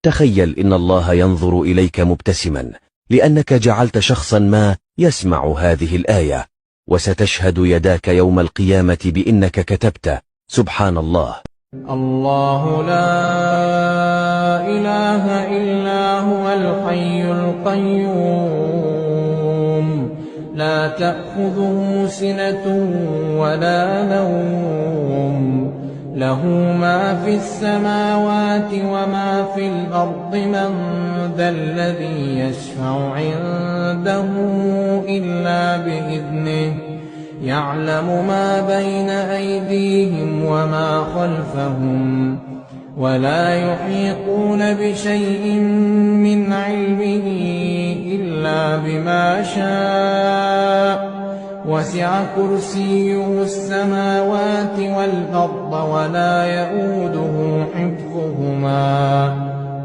تخيل إن الله ينظر إليك مبتسما لأنك جعلت شخصا ما يسمع هذه الآية، وستشهد يداك يوم القيامة بإنك كتبت سبحان الله. الله لا إله إلا هو الحي القيوم لا تأخذه سنة ولا نوم له ما في السماوات وما في الأرض من ذا الذي يشفع عنده إلا بإذنه يعلم ما بين أيديهم وما خلفهم ولا يحيطون بشيء من علمه إلا بما شاء وسع كرسيه السماوات والأرض ولا يئوده حفظهما